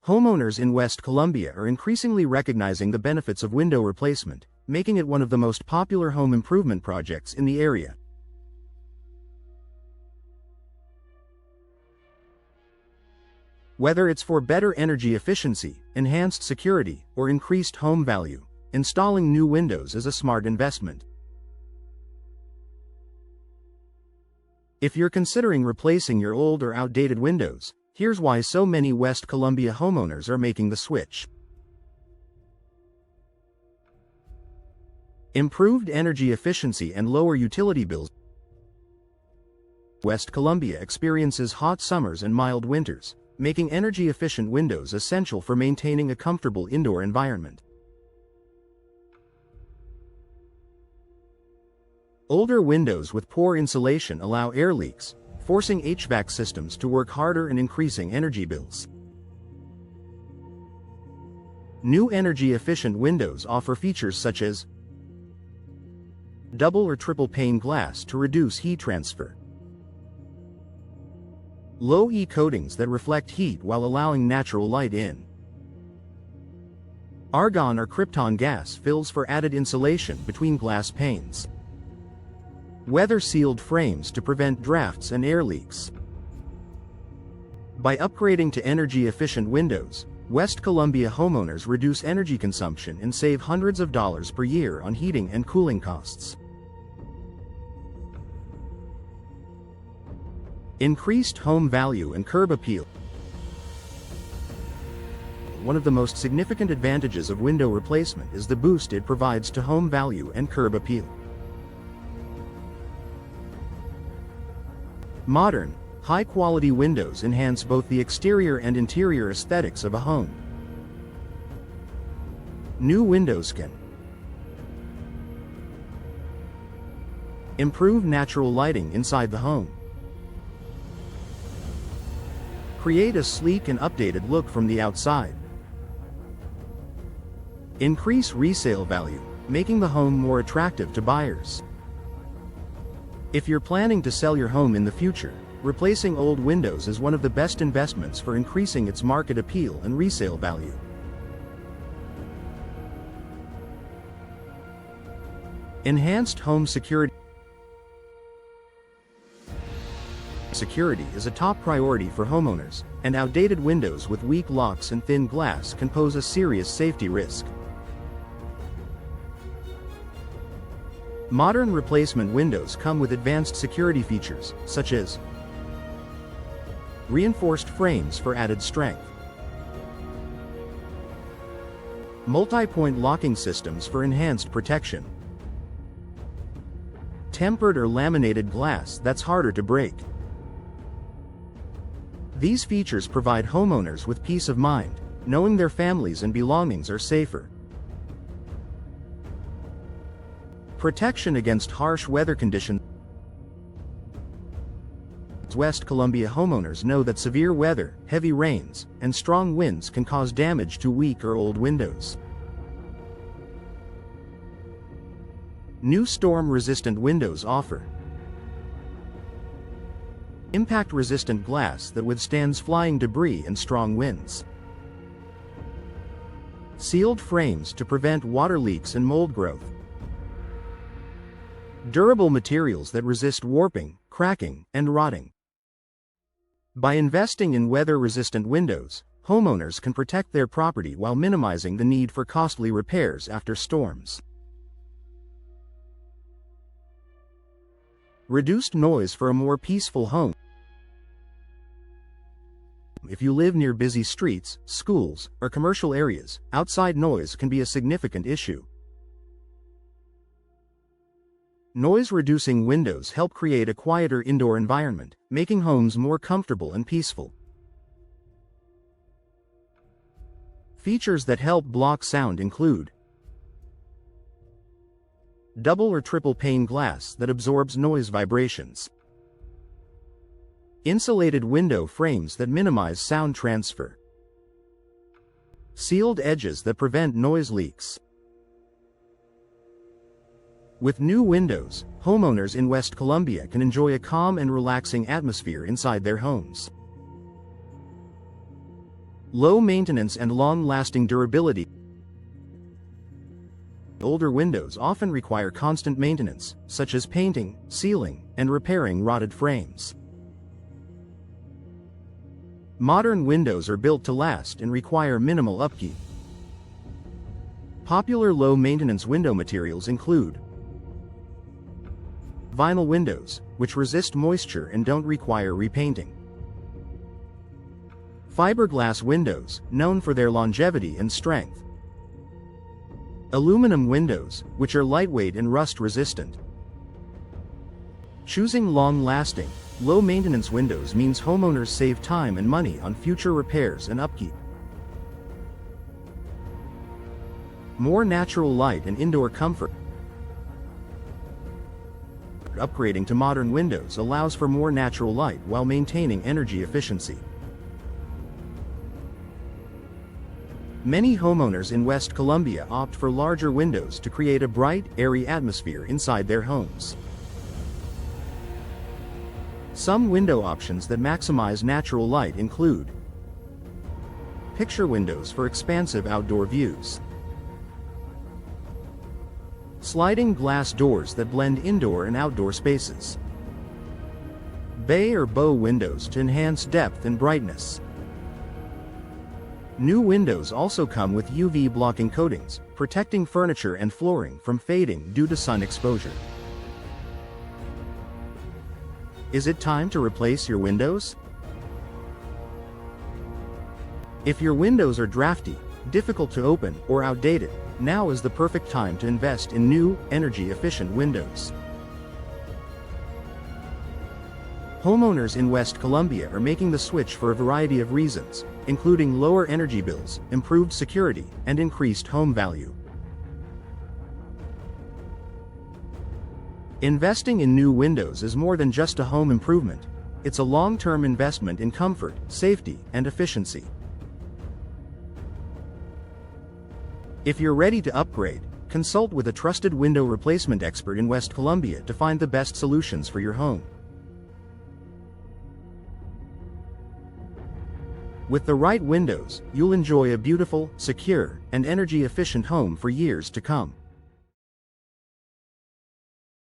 Homeowners in West Columbia are increasingly recognizing the benefits of window replacement, making it one of the most popular home improvement projects in the area. Whether it's for better energy efficiency, enhanced security, or increased home value, installing new windows is a smart investment. If you're considering replacing your old or outdated windows, here's why so many West Columbia homeowners are making the switch. Improved energy efficiency and lower utility bills. West Columbia experiences hot summers and mild winters, making energy-efficient windows essential for maintaining a comfortable indoor environment. Older windows with poor insulation allow air leaks, forcing HVAC systems to work harder and increasing energy bills. New energy-efficient windows offer features such as double or triple pane glass to reduce heat transfer, low E coatings that reflect heat while allowing natural light in, argon or krypton gas fills for added insulation between glass panes, weather-sealed frames to prevent drafts and air leaks. By upgrading to energy-efficient windows, West Columbia homeowners reduce energy consumption and save hundreds of dollars per year on heating and cooling costs. Increased home value and curb appeal. One of the most significant advantages of window replacement is the boost it provides to home value and curb appeal. Modern, high-quality windows enhance both the exterior and interior aesthetics of a home. New windows can improve natural lighting inside the home, create a sleek and updated look from the outside, increase resale value, making the home more attractive to buyers. If you're planning to sell your home in the future, replacing old windows is one of the best investments for increasing its market appeal and resale value. Enhanced home security. Security is a top priority for homeowners, and outdated windows with weak locks and thin glass can pose a serious safety risk. Modern replacement windows come with advanced security features, such as reinforced frames for added strength, multi-point locking systems for enhanced protection, tempered or laminated glass that's harder to break. These features provide homeowners with peace of mind, knowing their families and belongings are safer. Protection against harsh weather conditions. West Columbia homeowners know that severe weather, heavy rains, and strong winds can cause damage to weak or old windows. New storm-resistant windows offer impact-resistant glass that withstands flying debris and strong winds, sealed frames to prevent water leaks and mold growth, durable materials that resist warping, cracking, and rotting. By investing in weather-resistant windows, homeowners can protect their property while minimizing the need for costly repairs after storms. Reduced noise for a more peaceful home. If you live near busy streets, schools, or commercial areas, outside noise can be a significant issue. Noise-reducing windows help create a quieter indoor environment, making homes more comfortable and peaceful. Features that help block sound include double or triple pane glass that absorbs noise vibrations, insulated window frames that minimize sound transfer, sealed edges that prevent noise leaks. With new windows, homeowners in West Columbia can enjoy a calm and relaxing atmosphere inside their homes. Low maintenance and long-lasting durability. Older windows often require constant maintenance, such as painting, sealing, and repairing rotted frames. Modern windows are built to last and require minimal upkeep. Popular low-maintenance window materials include vinyl windows, which resist moisture and don't require repainting. Fiberglass windows, known for their longevity and strength. Aluminum windows, which are lightweight and rust-resistant. Choosing long-lasting, low-maintenance windows means homeowners save time and money on future repairs and upkeep. More natural light and indoor comfort. Upgrading to modern windows allows for more natural light while maintaining energy efficiency. Many homeowners in West Columbia opt for larger windows to create a bright, airy atmosphere inside their homes. Some window options that maximize natural light include picture windows for expansive outdoor views, sliding glass doors that blend indoor and outdoor spaces, bay or bow windows to enhance depth and brightness. New windows also come with UV blocking coatings, protecting furniture and flooring from fading due to sun exposure. Is it time to replace your windows? If your windows are drafty, difficult to open, or outdated, now is the perfect time to invest in new, energy-efficient windows. Homeowners in West Columbia are making the switch for a variety of reasons, including lower energy bills, improved security, and increased home value. Investing in new windows is more than just a home improvement. It's a long-term investment in comfort, safety, and efficiency. If you're ready to upgrade, consult with a trusted window replacement expert in West Columbia to find the best solutions for your home. With the right windows, you'll enjoy a beautiful, secure, and energy-efficient home for years to come.